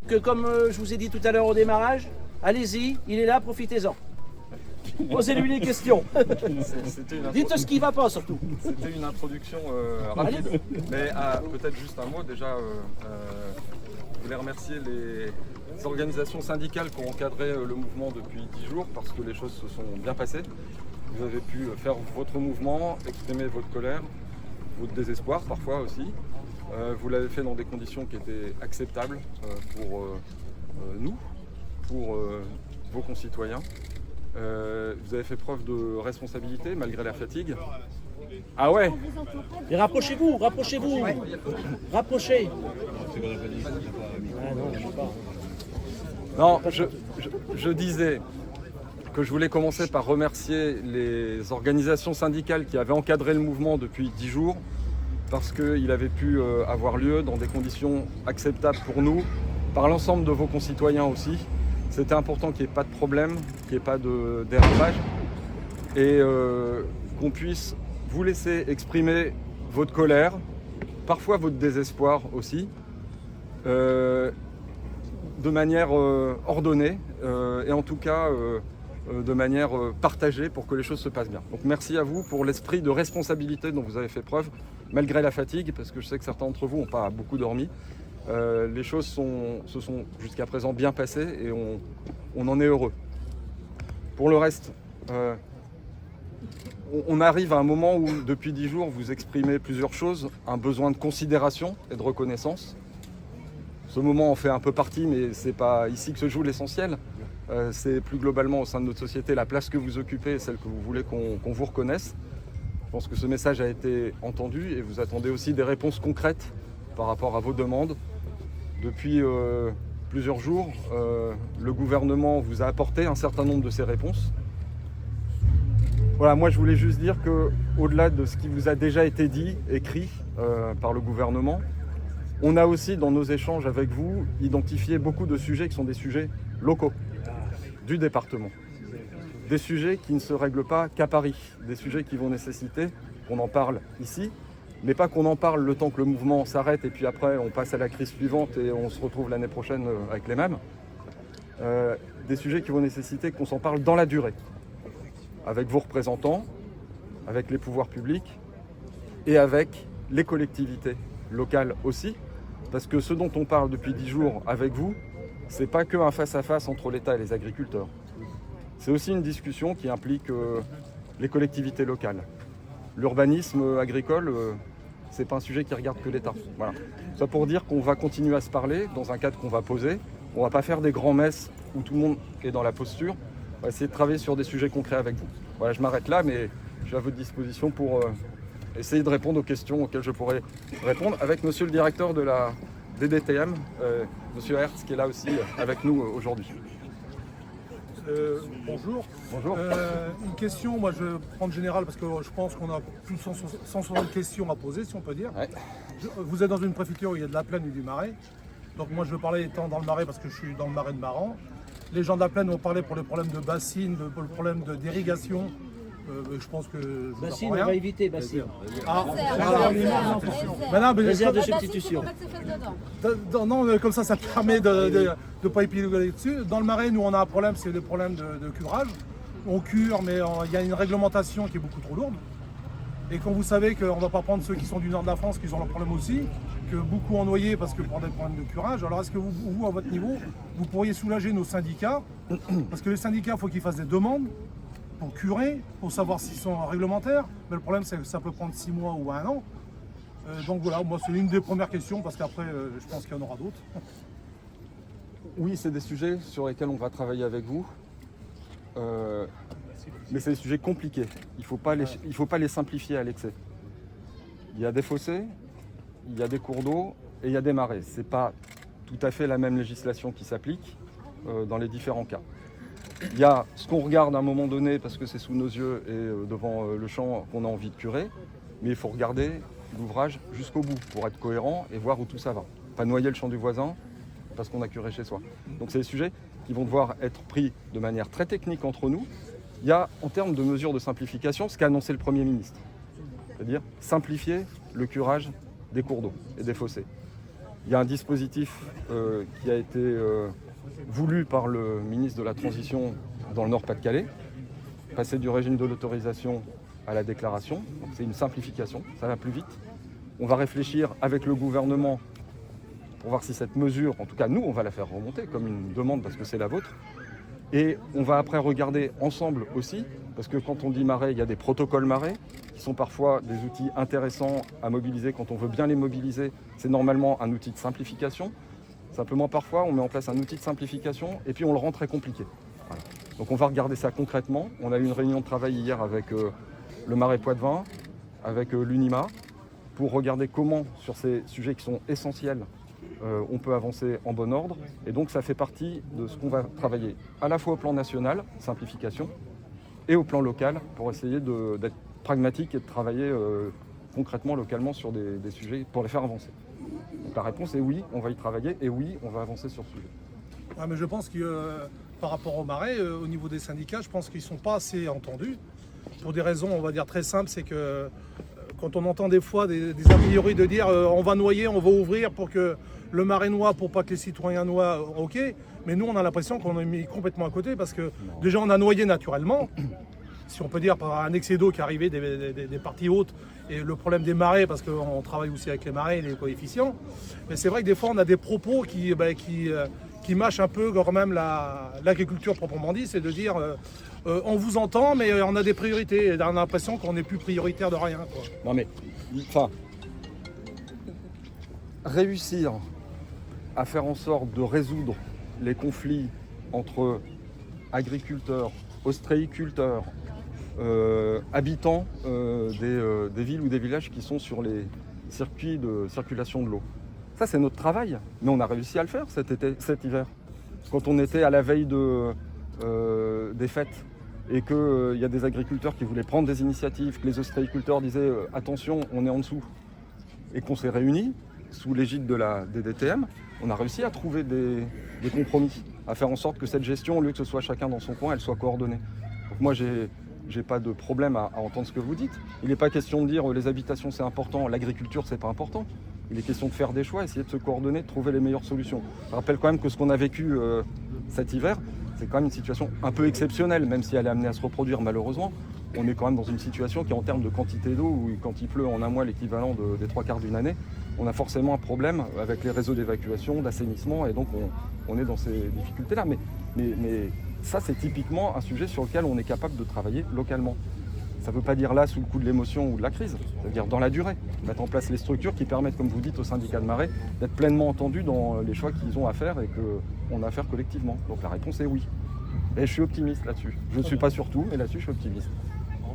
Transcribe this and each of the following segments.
Que comme je vous ai dit tout à l'heure au démarrage, allez-y, il est là, profitez-en. Posez-lui les questions. Dites ce qui ne va pas surtout. C'était une introduction rapide, mais peut-être juste un mot. Déjà, je voulais remercier les organisations syndicales qui ont encadré le mouvement depuis 10 jours parce que les choses se sont bien passées. Vous avez pu faire votre mouvement, exprimer votre colère, votre désespoir parfois aussi. Vous l'avez fait dans des conditions qui étaient acceptables pour nous, pour vos concitoyens. Vous avez fait preuve de responsabilité malgré la fatigue. Ah ouais. Et rapprochez-vous, rapprochez-vous. Rapprochez. Non, je disais que je voulais commencer par remercier les organisations syndicales qui avaient encadré le mouvement depuis 10 jours parce qu'il avait pu avoir lieu dans des conditions acceptables pour nous, par l'ensemble de vos concitoyens aussi. C'était important qu'il n'y ait pas de problème, qu'il n'y ait pas de dérapage et qu'on puisse vous laisser exprimer votre colère, parfois votre désespoir aussi, de manière ordonnée et en tout cas de manière partagée pour que les choses se passent bien. Donc merci à vous pour l'esprit de responsabilité dont vous avez fait preuve, malgré la fatigue, parce que je sais que certains d'entre vous n'ont pas beaucoup dormi. Les choses se sont jusqu'à présent bien passées et on en est heureux. Pour le reste, on arrive à un moment où, depuis 10 jours, vous exprimez plusieurs choses, un besoin de considération et de reconnaissance. Ce moment en fait un peu partie, mais ce n'est pas ici que se joue l'essentiel. C'est plus globalement au sein de notre société la place que vous occupez et celle que vous voulez qu'on vous reconnaisse. Je pense que ce message a été entendu et vous attendez aussi des réponses concrètes par rapport à vos demandes. Depuis plusieurs jours, le gouvernement vous a apporté un certain nombre de ces réponses. Voilà, moi je voulais juste dire qu'au-delà de ce qui vous a déjà été dit, écrit par le gouvernement, on a aussi dans nos échanges avec vous identifié beaucoup de sujets qui sont des sujets locaux du département. Des sujets qui ne se règlent pas qu'à Paris, des sujets qui vont nécessiter qu'on en parle ici, mais pas qu'on en parle le temps que le mouvement s'arrête et puis après on passe à la crise suivante et on se retrouve l'année prochaine avec les mêmes. Des sujets qui vont nécessiter qu'on s'en parle dans la durée, avec vos représentants, avec les pouvoirs publics et avec les collectivités locales aussi, parce que ce dont on parle depuis 10 jours avec vous, c'est pas qu'un face-à-face entre l'État et les agriculteurs. C'est aussi une discussion qui implique les collectivités locales. L'urbanisme agricole, c'est pas un sujet qui regarde que l'État. Voilà. Ça pour dire qu'on va continuer à se parler dans un cadre qu'on va poser. On va pas faire des grands messes où tout le monde est dans la posture. On va essayer de travailler sur des sujets concrets avec vous. Voilà, je m'arrête là, mais je suis à votre disposition pour essayer de répondre aux questions auxquelles je pourrais répondre avec monsieur le directeur de la DDTM, monsieur Hertz, qui est là aussi avec nous aujourd'hui. Bonjour. Bonjour. Une question, moi je vais prendre général parce que je pense qu'on a plus de 160 questions à poser, si on peut dire. Ouais. Vous êtes dans une préfecture où il y a de la plaine et du marais. Donc moi je veux parler étant dans le marais parce que je suis dans le marais de Maran. Les gens de la plaine vont parler pour les problèmes de bassines, pour le problème d'irrigation. Je pense que... Bassine, on va éviter bassine. Réserve de substitution. Non, comme ça permet de ne pas épiloguer dessus. Dans le marais, nous, on a un problème, c'est le problème de curage. On cure, mais il y a une réglementation qui est beaucoup trop lourde. Et quand vous savez qu'on ne va pas prendre ceux qui sont du nord de la France, qui ont le problème aussi, que beaucoup ont noyé parce que pour des problèmes de curage, alors est-ce que vous, à votre niveau, vous pourriez soulager nos syndicats? Parce que les syndicats, il faut qu'ils fassent des demandes pour curer, pour savoir s'ils sont réglementaires. Mais le problème, c'est que ça peut prendre 6 mois ou 1 an. Donc voilà, moi, c'est une des premières questions, parce qu'après, je pense qu'il y en aura d'autres. Oui, c'est des sujets sur lesquels on va travailler avec vous. Mais c'est des sujets compliqués. Il ne faut pas les simplifier à l'excès. Il y a des fossés, il y a des cours d'eau et il y a des marais. Ce n'est pas tout à fait la même législation qui s'applique dans les différents cas. Il y a ce qu'on regarde à un moment donné parce que c'est sous nos yeux et devant le champ qu'on a envie de curer, mais il faut regarder l'ouvrage jusqu'au bout pour être cohérent et voir où tout ça va. Pas noyer le champ du voisin parce qu'on a curé chez soi. Donc c'est des sujets qui vont devoir être pris de manière très technique entre nous. Il y a en termes de mesures de simplification ce qu'a annoncé le Premier ministre, c'est-à-dire simplifier le curage des cours d'eau et des fossés. Il y a un dispositif qui a été voulu par le ministre de la Transition dans le Nord-Pas-de-Calais, passer du régime de l'autorisation à la déclaration. C'est une simplification, ça va plus vite. On va réfléchir avec le gouvernement pour voir si cette mesure, en tout cas nous, on va la faire remonter comme une demande parce que c'est la vôtre. Et on va après regarder ensemble aussi, parce que quand on dit marais, il y a des protocoles marais qui sont parfois des outils intéressants à mobiliser. Quand on veut bien les mobiliser, c'est normalement un outil de simplification. Simplement parfois, on met en place un outil de simplification et puis on le rend très compliqué. Voilà. Donc on va regarder ça concrètement. On a eu une réunion de travail hier avec le Marais Poitevin, avec l'UNIMA, pour regarder comment, sur ces sujets qui sont essentiels, on peut avancer en bon ordre. Et donc ça fait partie de ce qu'on va travailler à la fois au plan national, simplification, et au plan local, pour essayer d'être pragmatique et de travailler concrètement, localement, sur des sujets pour les faire avancer. Donc la réponse est oui, on va y travailler, et oui, on va avancer sur ce sujet. Ouais, mais je pense que par rapport au marais, au niveau des syndicats, je pense qu'ils ne sont pas assez entendus. Pour des raisons, on va dire, très simples, c'est que quand on entend des fois des a priori de dire on va noyer, on va ouvrir pour que le marais noie, pour pas que les citoyens noient, ok, mais nous on a l'impression qu'on est mis complètement à côté parce que déjà on a noyé naturellement, si on peut dire par un excès d'eau qui arrivait des parties hautes, et le problème des marais, parce qu'on travaille aussi avec les marais et les coefficients, mais c'est vrai que des fois on a des propos qui mâchent un peu quand même l'agriculture proprement dit, c'est de dire on vous entend mais on a des priorités, et on a l'impression qu'on n'est plus prioritaire de rien, quoi. Non mais, enfin, réussir à faire en sorte de résoudre les conflits entre agriculteurs, ostréiculteurs, habitants des villes ou des villages qui sont sur les circuits de circulation de l'eau. Ça, c'est notre travail, mais on a réussi à le faire cet hiver. Quand on était à la veille des fêtes et qu'il y a des agriculteurs qui voulaient prendre des initiatives, que les ostréiculteurs disaient attention, on est en dessous, et qu'on s'est réunis sous l'égide de la DDTM, on a réussi à trouver des compromis, à faire en sorte que cette gestion, au lieu que ce soit chacun dans son coin, elle soit coordonnée. Donc moi, j'ai pas de problème à entendre ce que vous dites. Il n'est pas question de dire les habitations c'est important, l'agriculture c'est pas important. Il est question de faire des choix, essayer de se coordonner, de trouver les meilleures solutions. Je rappelle quand même que ce qu'on a vécu cet hiver, c'est quand même une situation un peu exceptionnelle, même si elle est amenée à se reproduire malheureusement. On est quand même dans une situation qui, en termes de quantité d'eau, où quand il pleut en un mois l'équivalent des 3/4 d'une année, on a forcément un problème avec les réseaux d'évacuation, d'assainissement, et donc on est dans ces difficultés-là. Mais ça, c'est typiquement un sujet sur lequel on est capable de travailler localement. Ça ne veut pas dire là, sous le coup de l'émotion ou de la crise, c'est-à-dire dans la durée. Mettre en place les structures qui permettent, comme vous dites, au syndicat de marais, d'être pleinement entendus dans les choix qu'ils ont à faire et qu'on a à faire collectivement. Donc la réponse est oui. Et je suis optimiste là-dessus. Je ne suis pas sur tout, mais là-dessus, je suis optimiste.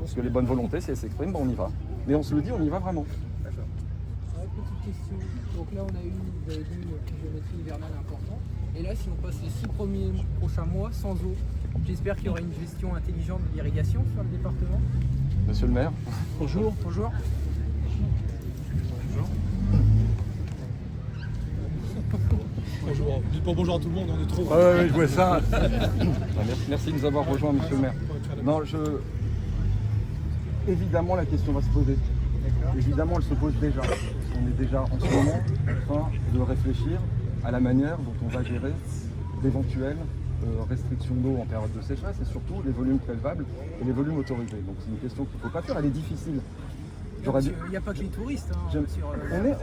Parce que les bonnes volontés, si elles s'expriment, on y va. Mais on se le dit, on y va vraiment. Petite question. Donc là, on a eu, vous avez dit, une pluviométrie hivernale importante. Et là, si on passe les 6 prochains mois sans eau, j'espère qu'il y aura une gestion intelligente de l'irrigation sur le département. Monsieur le maire. Bonjour. Bonjour. Bonjour. Dites pas bonjour à tout le monde, on est trop. Oui, je vois ça. Merci de nous avoir rejoints, monsieur le maire. Non, évidemment, la question va se poser. Évidemment, elle se pose déjà. On est déjà en ce moment en train de réfléchir à la manière dont on va gérer d'éventuelles restrictions d'eau en période de sécheresse et surtout les volumes prélevables et les volumes autorisés. Donc c'est une question qu'il ne faut pas faire, elle est difficile. Il n'y a pas que les touristes. Hein,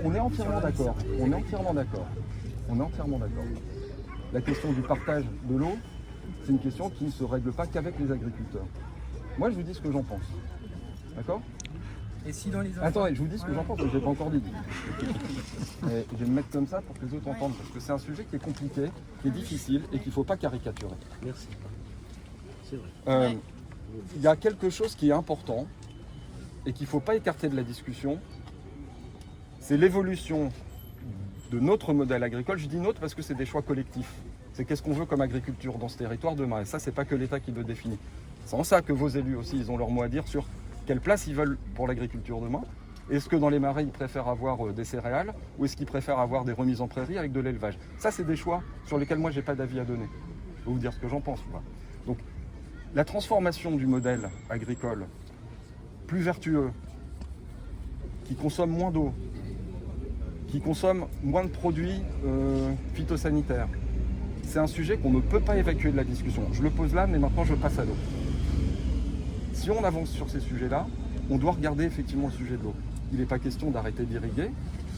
on est entièrement d'accord. On est entièrement d'accord. La question du partage de l'eau, c'est une question qui ne se règle pas qu'avec les agriculteurs. Moi, je vous dis ce que j'en pense. D'accord ? Et si dans les Attendez, je vous dis ce que j'en pense, je ne l'ai pas encore dit. Et je vais me mettre comme ça pour que les autres entendent, parce que c'est un sujet qui est compliqué, qui est difficile et qu'il ne faut pas caricaturer. Merci. C'est vrai. Il y a quelque chose qui est important et qu'il ne faut pas écarter de la discussion, c'est l'évolution de notre modèle agricole. Je dis nôtre parce que c'est des choix collectifs. C'est qu'est-ce qu'on veut comme agriculture dans ce territoire demain. Et ça, c'est pas que l'État qui le définit. C'est en ça que vos élus aussi, ils ont leur mot à dire sur quelle place ils veulent pour l'agriculture demain. Est-ce que dans les marais, ils préfèrent avoir des céréales ou est-ce qu'ils préfèrent avoir des remises en prairie avec de l'élevage? Ça, c'est des choix sur lesquels moi, j'ai pas d'avis à donner. Je vais vous dire ce que j'en pense. Donc, la transformation du modèle agricole plus vertueux, qui consomme moins d'eau, qui consomment moins de produits phytosanitaires. C'est un sujet qu'on ne peut pas évacuer de la discussion. Je le pose là, mais maintenant je passe à l'eau. Si on avance sur ces sujets-là, on doit regarder effectivement le sujet de l'eau. Il n'est pas question d'arrêter d'irriguer,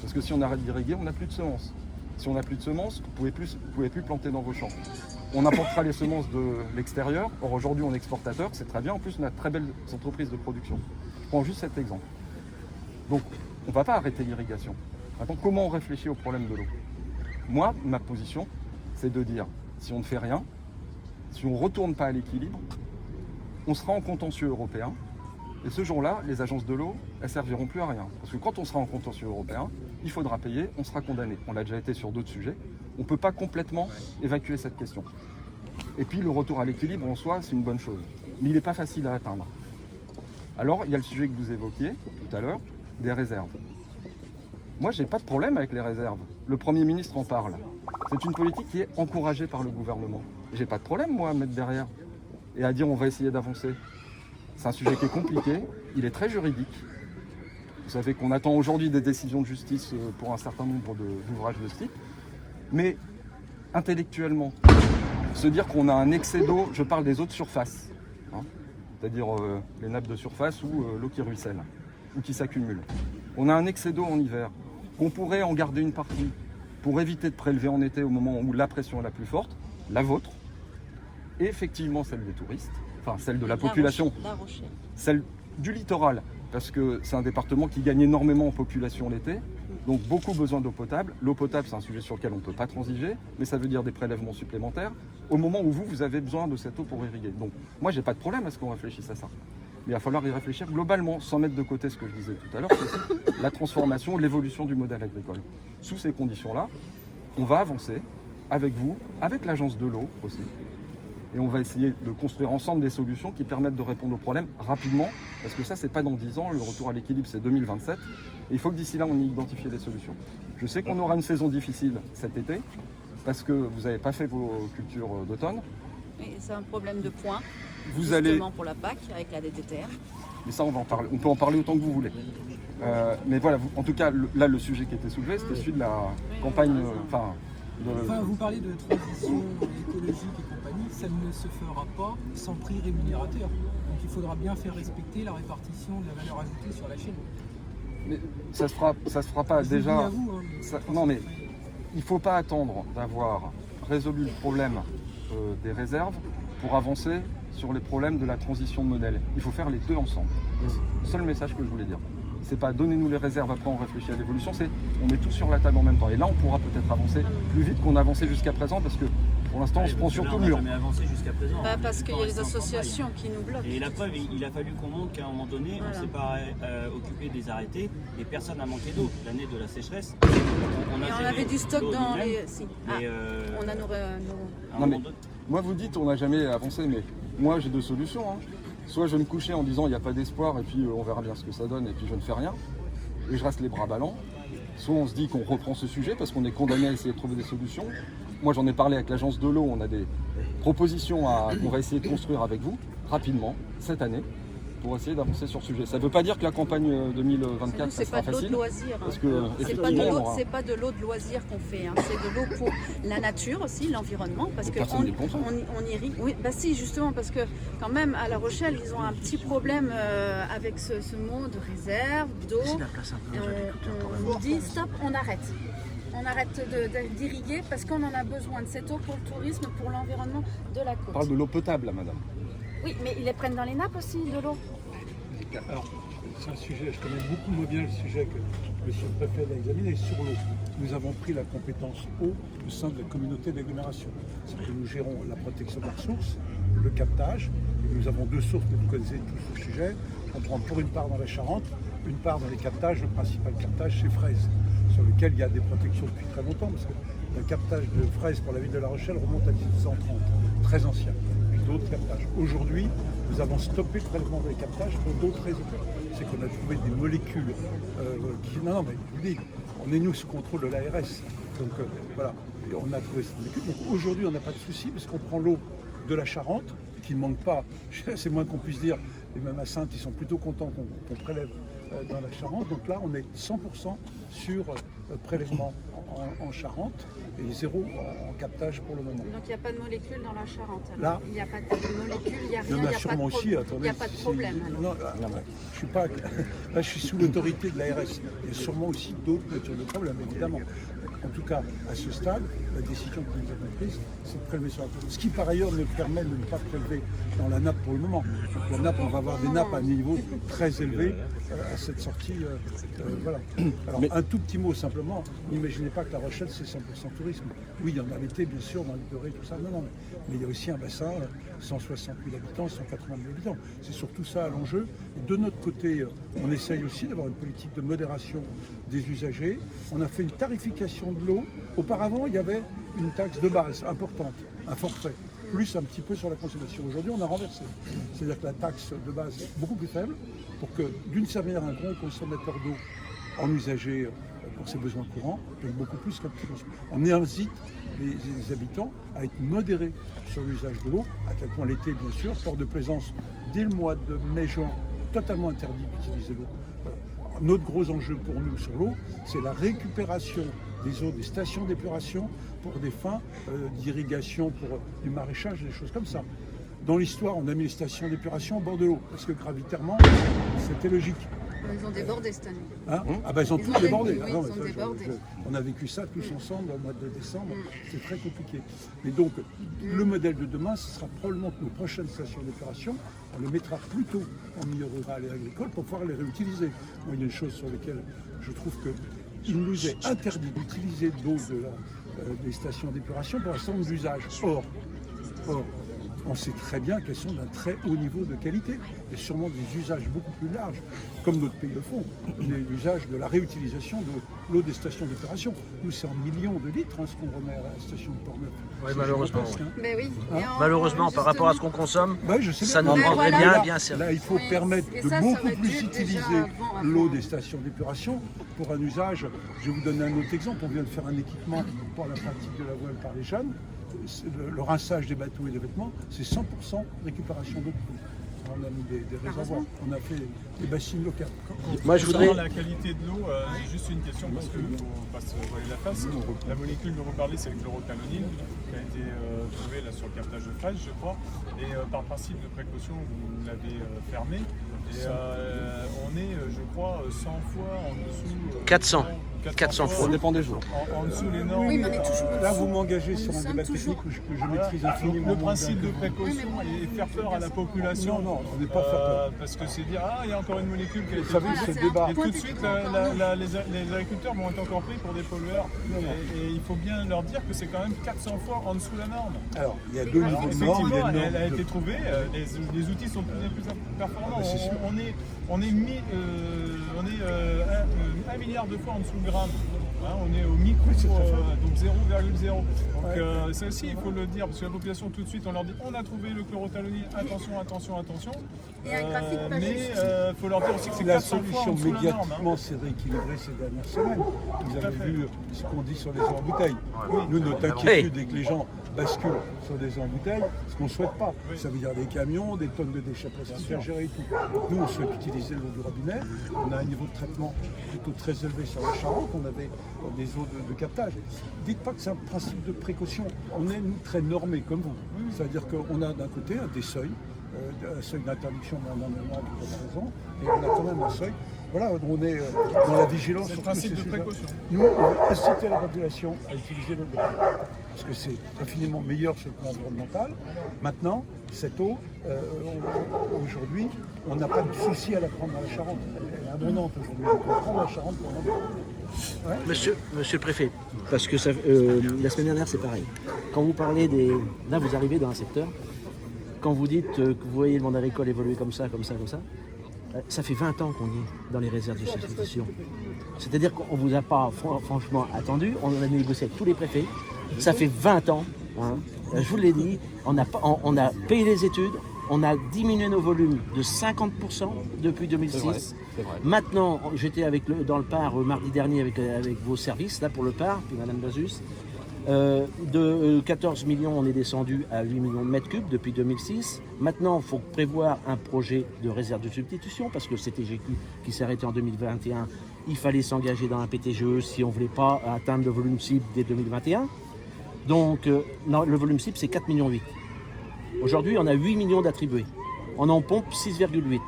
parce que si on arrête d'irriguer, on n'a plus de semences. Si on n'a plus de semences, vous ne pouvez plus planter dans vos champs. On apportera les semences de l'extérieur. Or aujourd'hui, on est exportateur, c'est très bien. En plus, on a de très belles entreprises de production. Je prends juste cet exemple. Donc, on ne va pas arrêter l'irrigation. Maintenant, comment on réfléchit au problème de l'eau? Moi, ma position, c'est de dire, si on ne fait rien, si on ne retourne pas à l'équilibre, on sera en contentieux européen. Et ce jour-là, les agences de l'eau, elles ne serviront plus à rien. Parce que quand on sera en contentieux européen, il faudra payer, on sera condamné. On l'a déjà été sur d'autres sujets. On ne peut pas complètement évacuer cette question. Et puis le retour à l'équilibre en soi, c'est une bonne chose. Mais il n'est pas facile à atteindre. Alors, il y a le sujet que vous évoquiez tout à l'heure, des réserves. Moi, je n'ai pas de problème avec les réserves. Le Premier ministre en parle. C'est une politique qui est encouragée par le gouvernement. Je n'ai pas de problème, moi, à mettre derrière et à dire on va essayer d'avancer. C'est un sujet qui est compliqué, il est très juridique. Vous savez qu'on attend aujourd'hui des décisions de justice pour un certain nombre d'ouvrages de ce type. Mais intellectuellement, se dire qu'on a un excès d'eau, je parle des eaux de surface, hein, c'est-à-dire les nappes de surface ou l'eau qui ruisselle, ou qui s'accumule. On a un excès d'eau en hiver, qu'on pourrait en garder une partie pour éviter de prélever en été au moment où la pression est la plus forte, la vôtre, et effectivement celle des touristes, enfin celle de la population, celle du littoral, parce que c'est un département qui gagne énormément en population l'été, donc beaucoup besoin d'eau potable. L'eau potable, c'est un sujet sur lequel on ne peut pas transiger, mais ça veut dire des prélèvements supplémentaires au moment où vous avez besoin de cette eau pour irriguer. Donc moi, j'ai pas de problème à ce qu'on réfléchisse à ça. Mais il va falloir y réfléchir globalement, sans mettre de côté ce que je disais tout à l'heure, c'est aussi la transformation, l'évolution du modèle agricole. Sous ces conditions-là, on va avancer avec vous, avec l'agence de l'eau aussi, et on va essayer de construire ensemble des solutions qui permettent de répondre aux problèmes rapidement, parce que ça, c'est pas dans 10 ans, le retour à l'équilibre, c'est 2027, et il faut que d'ici là, on y identifie des solutions. Je sais qu'on aura une saison difficile cet été, parce que vous n'avez pas fait vos cultures d'automne. Oui, c'est un problème de points, Vous justement allez... pour la PAC, avec la DDTR. Mais ça, on va en parler. On peut en parler autant que vous voulez. Mais voilà, en tout cas, là, le sujet qui était soulevé, c'était celui de la campagne... Enfin, vous parlez de transition écologique et compagnie, ça ne se fera pas sans prix rémunérateur. Donc il faudra bien faire respecter la répartition de la valeur ajoutée sur la chaîne. Mais ça se fera pas Je déjà. vous dis à vous, hein, Non, mais il ne faut pas attendre d'avoir résolu le problème des réserves pour avancer sur les problèmes de la transition de modèle. Il faut faire les deux ensemble. C'est le seul message que je voulais dire. C'est pas donnez-nous les réserves, après on réfléchit à l'évolution, c'est on met tout sur la table en même temps. Et là, on pourra peut-être avancer plus vite qu'on a avancé jusqu'à présent, parce que pour l'instant, on se prend surtout le mur. On n'a jamais avancé jusqu'à présent. Bah, parce qu'il y a les associations qui nous bloquent. Et la preuve, il a fallu qu'on montre qu'à un moment donné, Voilà. on ne s'est pas occupé des arrêtés et personne n'a manqué d'eau. L'année de la sécheresse, Et on on géré avait du stock l'eau dans nous-mêmes, les... Si. Ah, mais, on a nos... à un Non, mais- moment donné- Moi, vous dites on n'a jamais avancé, mais moi, j'ai deux solutions. Hein. Soit je vais me coucher en disant il n'y a pas d'espoir et puis on verra bien ce que ça donne et puis je ne fais rien. Et je reste les bras ballants. Soit on se dit qu'on reprend ce sujet parce qu'on est condamné à essayer de trouver des solutions. Moi, j'en ai parlé avec l'agence de l'eau. On a des propositions qu'on va essayer de construire avec vous rapidement cette année pour essayer d'avancer sur ce sujet. Ça ne veut pas dire que la campagne 2024 ça c'est sera pas de l'eau de facile. loisir. Parce que C'est pas de effectivement, on l'eau, aura- c'est pas de l'eau de loisir qu'on fait, hein. C'est de l'eau pour la nature aussi, l'environnement, parce Mais que personne n'est contre. on irrigue. Oui, bah si, justement, parce que quand même à La Rochelle, ils ont un petit problème avec ce mot de réserve, d'eau. On dit stop, on arrête. On arrête d'irriguer parce qu'on en a besoin de cette eau pour le tourisme, pour l'environnement de la On côte. parle de l'eau potable, là, madame. Oui, mais ils les prennent dans les nappes aussi, de l'eau. Alors, c'est un sujet, je connais beaucoup moins bien le sujet que monsieur le préfet l'a examiné, sur l'eau. Nous avons pris la compétence eau au sein de la communauté d'agglomération. C'est que nous gérons la protection des ressources, le captage, et nous avons deux sources que vous connaissez tous le sujet. On prend pour une part dans la Charente, une part dans les captages, le principal captage c'est Fraise, sur lequel il y a des protections depuis très longtemps, parce que le captage de Fraise pour la ville de La Rochelle remonte à 1830, très ancien, puis d'autres captages. Aujourd'hui, nous avons stoppé le prélèvement des captages pour d'autres raisons. C'est qu'on a trouvé des molécules qui... Non, mais je vous dis, on est nous sous contrôle de l'ARS. Donc voilà, et on a trouvé ces molécules. Donc aujourd'hui, on n'a pas de souci, parce qu'on prend l'eau de la Charente, qui ne manque pas, c'est moins qu'on puisse dire. Et même à Sainte, ils sont plutôt contents qu'on prélève dans la Charente. Donc là, on est 100% sur prélèvement en Charente et 0 en captage pour le moment. Donc il n'y a pas de molécules dans la Charente. Alors. Là, Il n'y a pas de molécules, il n'y a rien, il y en a sûrement aussi. il Attendez, n'y a pas de problème. alors. Non, je suis pas. Là, je suis sous l'autorité de l'ARS. Il y a sûrement aussi d'autres natures de problèmes, évidemment. En tout cas, à ce stade, la décision que nous avons prise, c'est de prélever sur la nappe. Ce qui, par ailleurs, me permet de ne pas prélever dans la nappe pour le moment. Donc, la nappe, on va avoir des nappes à un niveau très élevé à cette sortie. Voilà. Alors, un tout petit mot simplement. N'imaginez pas que La Rochelle, c'est 100% tourisme. Oui, il y en a l'été, bien sûr, dans les dorés, tout ça. Non, mais il y a aussi un bassin, 160 000 habitants, 180 000 habitants. C'est surtout ça l'enjeu. De notre côté, on essaye aussi d'avoir une politique de modération des usagers. On a fait une tarification de l'eau. Auparavant, il y avait une taxe de base importante, un forfait, plus un petit peu sur la consommation. Aujourd'hui, on a renversé. C'est-à-dire que la taxe de base est beaucoup plus faible pour que, d'une certaine manière, un gros consommateur d'eau en usager pour ses besoins courants paye beaucoup plus qu'un petit consommateur. On incite les habitants à être modérés sur l'usage de l'eau, à tel point l'été, bien sûr, port de plaisance dès le mois de mai-juin, totalement interdit d'utiliser l'eau. Voilà. Notre gros enjeu pour nous sur l'eau, c'est la récupération des eaux des stations d'épuration pour des fins d'irrigation, pour du maraîchage, des choses comme ça. Dans l'histoire, on a mis les stations d'épuration au bord de l'eau, parce que gravitairement, c'était logique. Ils ont débordé cette année. Hein ah ben ils ont Ils tous ont débordé. oui, Ah non, ils ont mais ça, débordé. on a vécu ça tous ensemble au mois de décembre. C'est très compliqué. Mais donc, le modèle de demain, ce sera probablement que nos prochaines stations d'épuration, on les mettra plutôt en milieu rural et agricole pour pouvoir les réutiliser. Moi, il y a une chose sur laquelle je trouve qu'il nous est interdit d'utiliser de l'eau des stations d'épuration pour un certain nombre d'usages. Or, on sait très bien qu'elles sont d'un très haut niveau de qualité et sûrement des usages beaucoup plus larges, comme d'autres pays le font, l'usage de la réutilisation de l'eau des stations d'épuration. Nous, c'est en millions de litres ce qu'on remet à la station de Portneuf. Oui, malheureusement. Mais oui. Hein Et Malheureusement, par rapport à ce qu'on consomme, Je sais ça bien. nous Mais rendrait voilà. bien servi. Là, il faut Oui, permettre et de ça beaucoup aurait plus dû utiliser déjà avant. l'eau des stations d'épuration pour un usage. Je vais vous donner un autre exemple. On vient de faire un équipement pour la pratique de la voile par les jeunes. Le rinçage des bateaux et des vêtements, c'est 100% récupération d'eau. On a mis des réservoirs, on a fait des bassines locales. Moi, je voudrais. Concernant la qualité de l'eau, j'ai juste une question parce qu'il ne faut pas se voiler la face. La molécule dont vous parlez, c'est le chlorothalonil qui a été trouvé là, sur le captage de fraise, je crois. Et par principe de précaution, vous l'avez fermé. Et on est, je crois, 100 fois en dessous. 400 Ça fois. dépend des jours. En dessous les normes. Oui, mais on est toujours Là, vous m'engagez sur Nous un sommes débat toujours- technique que je maîtrise Donc, infiniment. le principe de moins bien que vous. précaution et faire peur à la population. Non, on n'est pas faire peur. Parce que c'est dire, il y a encore une molécule qui a été Vous savez, Voilà, ce c'est un débat, Et point tout de suite, les agriculteurs vont être encore pris pour des pollueurs. Et il faut bien leur dire que c'est quand même 400 fois en dessous de la norme. alors, il y a deux Alors, niveaux de normes. Il y effectivement, a une elle a norme été de- trouvée, les outils sont de plus en plus performants. Ah, c'est sûr. On est 1 milliard de fois en dessous de gramme. Hein, on est au micro, Oui, c'est très faible. donc 0,0. Donc Ouais. ça aussi, il faut le dire, parce que la population, tout de suite, on leur dit on a trouvé le chlorothalonil, attention. Et un graphique pas Mais juste. il faut leur dire aussi que c'est La 400 fois en solution dessous de la norme. médiatiquement s'est rééquilibrée ces dernières semaines. Vous à avez fait. vu ce qu'on dit sur les eaux en bouteille. Nous, notre inquiétude est que les gens basculent sur des eaux en bouteille, ce qu'on ne souhaite pas. Ça veut dire des camions, des tonnes de déchets plastiques à gérer et tout. Nous, on souhaite utiliser l'eau du robinet. On a un niveau de traitement plutôt très élevé sur la Charente. On avait des eaux de captage. Dites pas que c'est un principe de précaution. On est, nous, très normés comme vous. C'est-à-dire qu'on a d'un côté des seuils, un seuil d'interdiction d'environnement de raison, et on a quand même un seuil. Voilà, on est dans la vigilance. C'est le sur tous principe ces de sujets. précaution. Nous, on va inciter la population à utiliser l'eau de robinet, parce que c'est infiniment meilleur sur le plan environnemental. Maintenant, cette eau, aujourd'hui, on n'a pas de souci à la prendre à la Charente. Elle est abondante aujourd'hui. On peut prendre la Charente pour Monsieur le préfet, parce que la semaine dernière c'est pareil. Quand vous parlez des. Là vous arrivez dans un secteur, quand vous dites que vous voyez le monde agricole évoluer comme ça, ça fait 20 ans qu'on y est dans les réserves de substitution. C'est-à-dire qu'on ne vous a pas franchement attendu, on a négocié avec tous les préfets, ça fait 20 ans, hein. Je vous l'ai dit, on a payé les études, on a diminué nos volumes de 50% depuis 2006. C'est vrai. Maintenant, j'étais dans le Par mardi dernier avec vos services, là pour le Par, puis Madame Bazus. De 14 millions, on est descendu à 8 millions de mètres cubes depuis 2006. Maintenant, il faut prévoir un projet de réserve de substitution parce que le CTGQ qui s'est arrêté en 2021, il fallait s'engager dans un PTGE si on ne voulait pas atteindre le volume cible dès 2021. Donc, non, le volume cible, c'est 4,8 millions. Aujourd'hui, on a 8 millions d'attribués. On en pompe 6,8.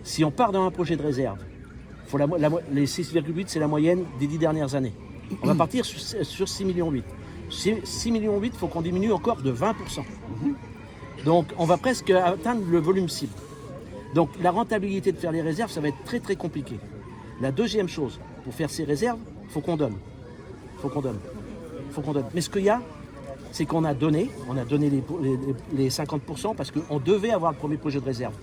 Si on part dans un projet de réserve, faut les 6,8, c'est la moyenne des 10 dernières années. On va partir sur 6,8 millions. 6,8 millions, il faut qu'on diminue encore de 20%. Donc, on va presque atteindre le volume cible. Donc, la rentabilité de faire les réserves, ça va être très, très compliqué. La deuxième chose, pour faire ces réserves, il faut qu'on donne. Mais ce qu'il y a, c'est qu'on a donné les 50% parce qu'on devait avoir le premier projet de réserve.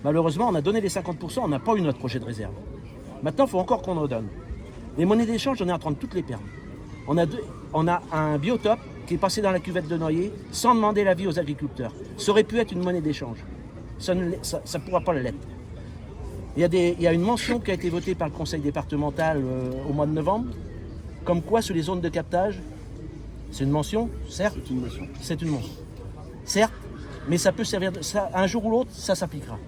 Malheureusement, on a donné les 50%, on n'a pas eu notre projet de réserve. Maintenant, il faut encore qu'on en donne. Les monnaies d'échange, on est en train de toutes les perdre. On a un biotope qui est passé dans la cuvette de Noyer sans demander l'avis aux agriculteurs. Ça aurait pu être une monnaie d'échange. Ça ne pourra pas l'être. Il y a une mention qui a été votée par le conseil départemental au mois de novembre, comme quoi sur les zones de captage, c'est une mention, certes. C'est une mention. Certes, mais ça peut servir, un jour ou l'autre, ça s'appliquera.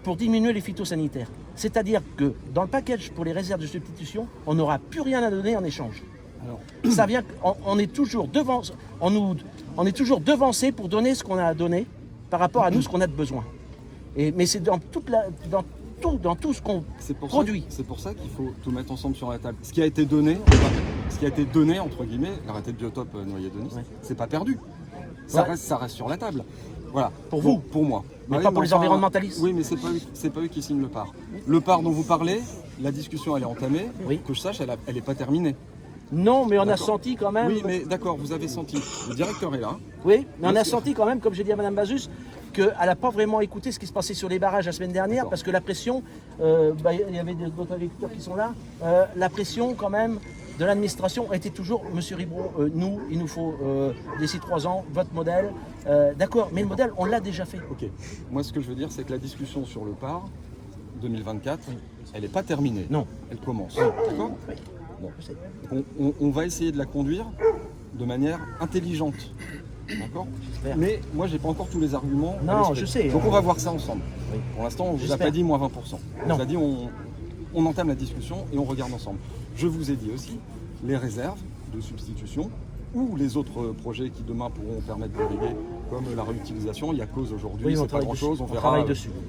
Pour diminuer les phytosanitaires. C'est-à-dire que dans le package pour les réserves de substitution, on n'aura plus rien à donner en échange. Alors, ça vient, on est toujours on est toujours devancé pour donner ce qu'on a à donner par rapport à nous ce qu'on a de besoin. Mais c'est dans tout ce qu'on produit. C'est pour ça qu'il faut tout mettre ensemble sur la table. Ce qui a été donné, entre guillemets, l'arrêté de biotope Noyer-de-Nice, c'est pas perdu. Ça reste sur la table. Voilà, pour moi. Mais pas pour les environnementalistes. Oui, mais c'est pas eux qui signent le PAR. Le PAR dont vous parlez, la discussion elle est entamée. Oui. Que je sache, elle n'est pas terminée. Non, mais on a senti quand même. Oui, mais d'accord, vous avez senti. Le directeur est là. Oui, mais on a senti quand même, comme j'ai dit à Mme Bazus, qu'elle n'a pas vraiment écouté ce qui se passait sur les barrages la semaine dernière, parce que la pression, il y avait d'autres agriculteurs qui sont là, la pression quand même de l'administration était toujours, Monsieur Ribot, il nous faut d'ici 3 ans, votre modèle. D'accord, mais le modèle, on l'a déjà fait. Ok. Moi, ce que je veux dire, c'est que la discussion sur le PAR 2024, elle n'est pas terminée. Non. Elle commence. Oui. D'accord. Bon. On va essayer de la conduire de manière intelligente. D'accord. Mais moi, j'ai pas encore tous les arguments. Non, je sais. Donc on va voir ça ensemble. Oui. Pour l'instant, on vous a pas dit moins 20%. On vous a dit on entame la discussion et on regarde ensemble. Je vous ai dit aussi les réserves de substitution ou les autres projets qui demain pourront permettre d'irriguer, comme la réutilisation. Il y a cause aujourd'hui, c'est pas grand-chose. On verra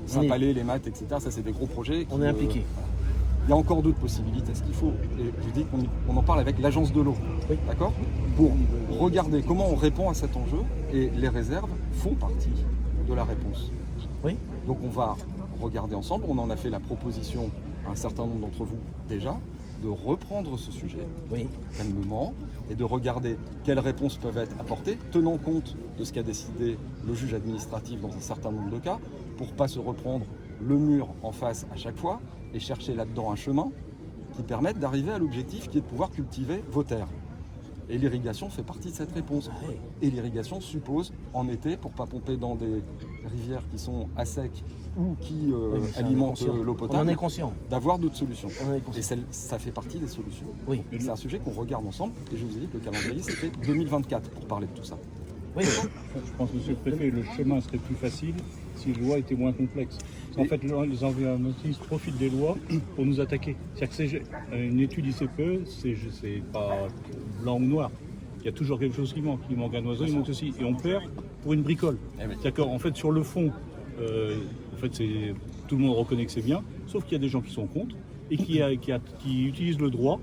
Saint-Palais, les maths, etc. Ça, c'est des gros projets. On est impliqué. Il y a encore d'autres possibilités. Ce qu'il faut, et je dis qu'on en parle avec l'agence de l'eau, d'accord, pour regarder comment on répond à cet enjeu. Et les réserves font partie de la réponse. Oui. Donc on va regarder ensemble. On en a fait la proposition à un certain nombre d'entre vous déjà, de reprendre ce sujet calmement et de regarder quelles réponses peuvent être apportées, tenant compte de ce qu'a décidé le juge administratif dans un certain nombre de cas, pour ne pas se reprendre le mur en face à chaque fois et chercher là-dedans un chemin qui permette d'arriver à l'objectif qui est de pouvoir cultiver vos terres. Et l'irrigation fait partie de cette réponse. Et l'irrigation suppose, en été, pour ne pas pomper dans des rivières qui sont à sec ou qui alimentent l'eau potable, on en est conscient. D'avoir d'autres solutions. Et ça fait partie des solutions. Oui. C'est un sujet qu'on regarde ensemble. Et je vous ai dit que le calendrier, c'était 2024 pour parler de tout ça. Oui. Je pense, Monsieur le Préfet, le chemin serait plus facile si les lois étaient moins complexes. En fait, les environnementalistes profitent des lois pour nous attaquer. C'est-à-dire que une étude ICPE, c'est pas blanc ou noir. Il y a toujours quelque chose qui manque. Il manque un oiseau, il manque ceci. Et on perd pour une bricole. C'est-à-dire qu'en fait, sur le fond, tout le monde reconnaît que c'est bien, sauf qu'il y a des gens qui sont contre et qui utilisent le droit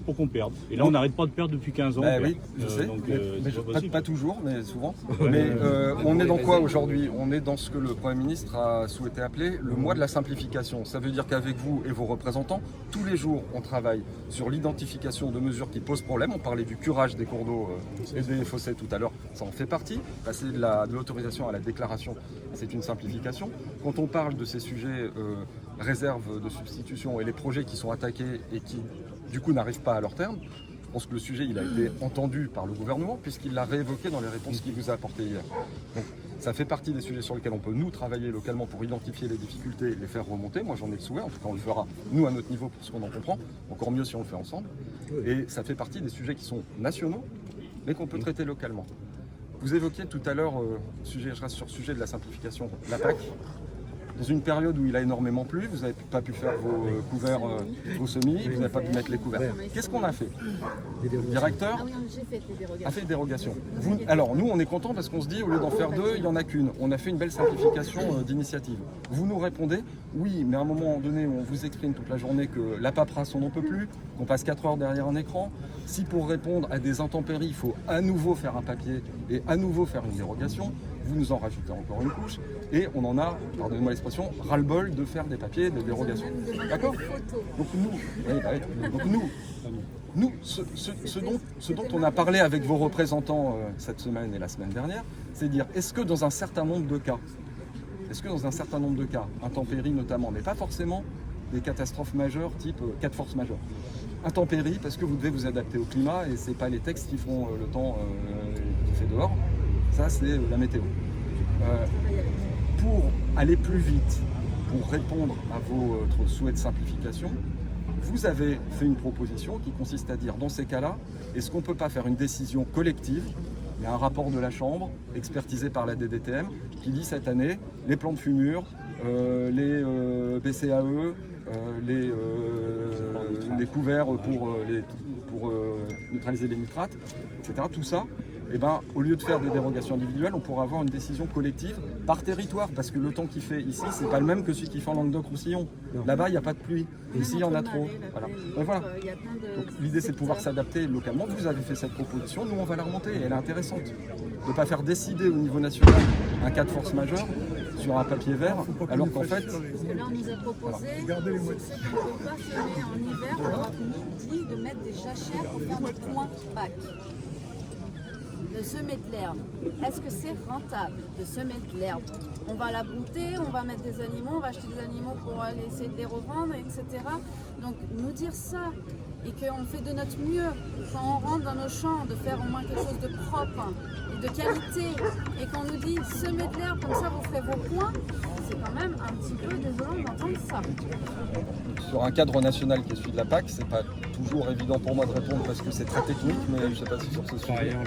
pour qu'on perde. Et là, on n'arrête pas de perdre depuis 15 ans. Oui, je sais. Donc, pas toujours, mais souvent. Mais on est dans quoi aujourd'hui? On est dans ce que le Premier ministre a souhaité appeler le mois de la simplification. Ça veut dire qu'avec vous et vos représentants, tous les jours, on travaille sur l'identification de mesures qui posent problème. On parlait du curage des cours d'eau et des fossés tout à l'heure. Ça en fait partie. Passer de l'autorisation à la déclaration, c'est une simplification. Quand on parle de ces sujets réserves de substitution et les projets qui sont attaqués et qui du coup n'arrivent pas à leur terme, je pense que le sujet il a été entendu par le gouvernement puisqu'il l'a réévoqué dans les réponses qu'il vous a apportées hier. Donc Ça fait partie des sujets sur lesquels on peut nous travailler localement pour identifier les difficultés et les faire remonter. Moi j'en ai le souhait, en tout cas on le fera nous à notre niveau pour ce qu'on en comprend, encore mieux si on le fait ensemble. Et ça fait partie des sujets qui sont nationaux, mais qu'on peut traiter localement. Vous évoquiez tout à l'heure, je reste sur le sujet de la simplification, la PAC. Dans une période où il a énormément plu, vous n'avez pas pu faire vos couverts, vos semis, vous n'avez pas pu mettre les couverts. Qu'est-ce qu'on a fait? Le directeur a fait des dérogations. Alors nous, on est contents parce qu'on se dit, au lieu d'en faire deux, il n'y en a qu'une. On a fait une belle simplification d'initiative. Vous nous répondez, oui, mais à un moment donné, on vous exprime toute la journée que la paperasse, on n'en peut plus, qu'on passe 4 heures derrière un écran. Si pour répondre à des intempéries, il faut à nouveau faire un papier et à nouveau faire une dérogation, vous nous en rajoutez encore une couche et on en a, pardonnez-moi l'expression, ras-le-bol de faire des papiers, des dérogations. D'accord? Donc nous, ce dont on a parlé avec vos représentants cette semaine et la semaine dernière, c'est dire, est-ce que dans un certain nombre de cas, intempéries notamment, mais pas forcément des catastrophes majeures type cas de force majeure, intempéries parce que vous devez vous adapter au climat et c'est pas les textes qui font le temps qui fait dehors. Ça, c'est la météo. Pour aller plus vite, pour répondre à votre souhait de simplification, vous avez fait une proposition qui consiste à dire, dans ces cas-là, est-ce qu'on ne peut pas faire une décision collective? Il y a un rapport de la Chambre, expertisé par la DDTM, qui dit cette année, les plans de fumure, les BCAE, les couverts pour neutraliser les nitrates, etc. Tout ça, eh ben, au lieu de faire des dérogations individuelles, on pourra avoir une décision collective par territoire, parce que le temps qu'il fait ici, c'est pas le même que celui qui fait en Languedoc-Roussillon. Là-bas, il n'y a pas de pluie. Ici, il y en a trop. Voilà. Donc, voilà. Donc, l'idée, c'est de pouvoir s'adapter localement. Vous avez fait cette proposition, nous, on va la remonter. Elle est intéressante. De ne pas faire décider au niveau national un cas de force majeure sur un papier vert, alors qu'en fait... Parce que là, on nous a proposé, c'est qu'on ne peut pas semer en hiver, on leur a dit de mettre des jachères pour faire des points bac. De semer de l'herbe. Est-ce que c'est rentable de semer de l'herbe? On va la brouter, on va mettre des animaux, on va acheter des animaux pour aller essayer de les revendre, etc. Donc nous dire ça et qu'on fait de notre mieux quand on rentre dans nos champs de faire au moins quelque chose de propre et de qualité et qu'on nous dit semez de l'herbe comme ça vous ferez vos points, c'est quand même un petit peu désolant d'entendre ça. Sur un cadre national qui est celui de la PAC, c'est pas toujours évident pour moi de répondre parce que c'est très technique, mais je ne sais pas si sur ce sujet.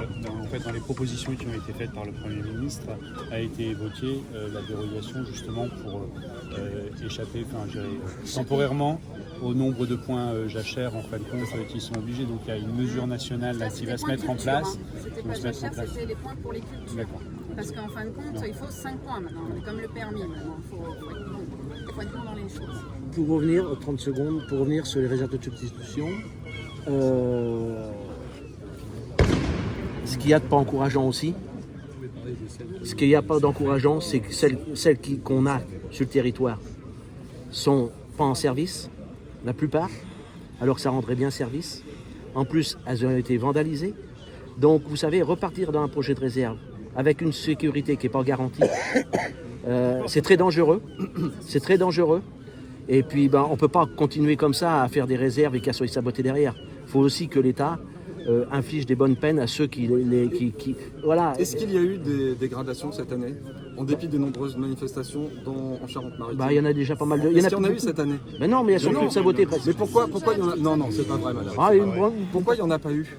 Dans les propositions qui ont été faites par le Premier ministre, a été évoquée la dérogation justement pour échapper, temporairement au nombre de points jachères en fin de compte qui sont obligés. Donc il y a une mesure nationale là, qui va se mettre en place. C'était pas jachère, c'était les points pour les cultures. D'accord. Parce qu'en fin de compte, il faut 5 points maintenant, comme le permis maintenant. Il faut être bon dans les choses. Pour revenir, 30 secondes, pour revenir sur les réserves de substitution, ce qu'il y a de pas encourageant aussi, ce qu'il n'y a pas d'encourageant, c'est que celles qu'on a sur le territoire sont pas en service, la plupart, alors que ça rendrait bien service. En plus, elles ont été vandalisées. Donc, vous savez, repartir dans un projet de réserve avec une sécurité qui n'est pas garantie, c'est très dangereux. C'est très dangereux. Et puis, on ne peut pas continuer comme ça à faire des réserves et qu'à se saboter derrière. Il faut aussi que l'État inflige des bonnes peines à ceux qui voilà. Est-ce qu'il y a eu des dégradations cette année, en dépit des nombreuses manifestations en Charente-Maritime? Il y en a déjà pas mal de... Est-ce qu'il y en a eu cette année? Mais non, mais elles sont toutes sabotées presque. Mais pourquoi il y en a... Non, c'est pas vrai, madame. Pourquoi il n'y en a pas eu?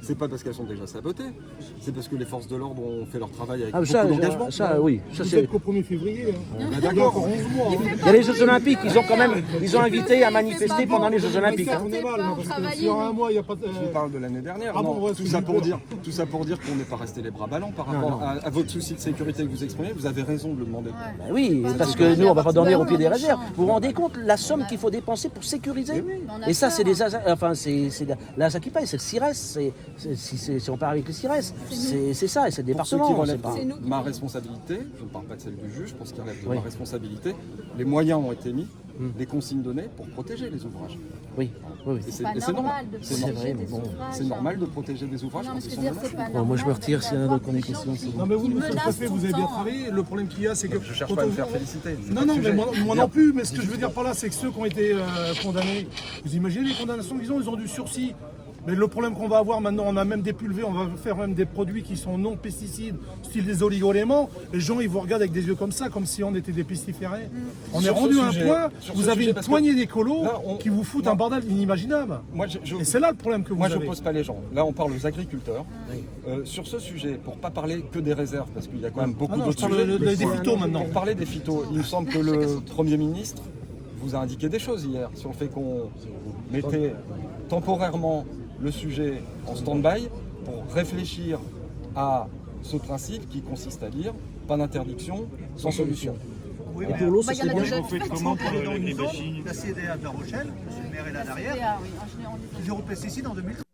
C'est pas parce qu'elles sont déjà sabotées, c'est parce que les forces de l'ordre ont fait leur travail avec beaucoup d'engagement. Oui, ça c'est qu'au 1er février. D'accord. Il y a les Jeux Olympiques, ils ont invité à manifester pendant les Jeux Olympiques. On est mal, parce que sur un mois, il n'y a pas de... Je vous parle de l'année dernière. Ah non, bon, ouais, tout ça pour dire qu'on n'est pas resté les bras ballants par rapport à votre souci de sécurité que vous exprimez. Vous avez raison de le demander. Oui, parce que nous, on ne va pas dormir au pied des réserves. Vous vous rendez compte la somme qu'il faut dépenser pour sécuriser? Et ça, c'est des... Enfin, c'est l'ASA qui paye, c'est le CIRES. Si on part avec le CIRES, c'est ça, et c'est le département. Pour ce qui relève de ma responsabilité, je ne parle pas de celle du juge, pour ce qui relève de ma responsabilité, les moyens ont été mis, les consignes données pour protéger les ouvrages. Oui. C'est normal de protéger des ouvrages. C'est normal de protéger des ouvrages. Non, mais ce que je veux dire, c'est pas normal. Moi, je me retire s'il y en a d'autres qui ont des questions. Non, mais vous, monsieur le préfet, vous avez bien travaillé. Le problème qu'il y a, c'est que... Je ne cherche pas à me faire féliciter. Non, mais moi non plus. Mais ce que je veux dire par là, c'est que ceux qui ont été condamnés, vous imaginez les condamnations qu'ils ont? Ils ont du sursis Mais le problème qu'on va avoir maintenant, on a même des pulvés, on va faire même des produits qui sont non pesticides, style des oligoéléments. Les gens, ils vous regardent avec des yeux comme ça, comme si on était des pestiférés. On est Sur rendu ce à un sujet- point, sur vous ce avez sujet, une parce que poignée d'écolos là, on- qui vous foutent moi- un bordel inimaginable. Et c'est là le problème que vous Moi, avez. je pose pas les gens. Là, on parle aux agriculteurs. Sur ce sujet, pour pas parler que des réserves, parce qu'il y a quand même beaucoup Ah non, d'autres je parle sujets. des phytos maintenant. Pour parler des phytos, il me semble que le Premier ministre vous a indiqué des choses hier sur le fait qu'on mettait temporairement le sujet en stand-by pour réfléchir à ce principe qui consiste à dire pas d'interdiction sans solution. Et pour l'eau, ça Bah, il y en serait a bien. déjà fait. Comment pour l'agribashing? La CDA de La Rochelle, monsieur le maire est là derrière, Ah oui, on les a- zéro pesticide en 2030.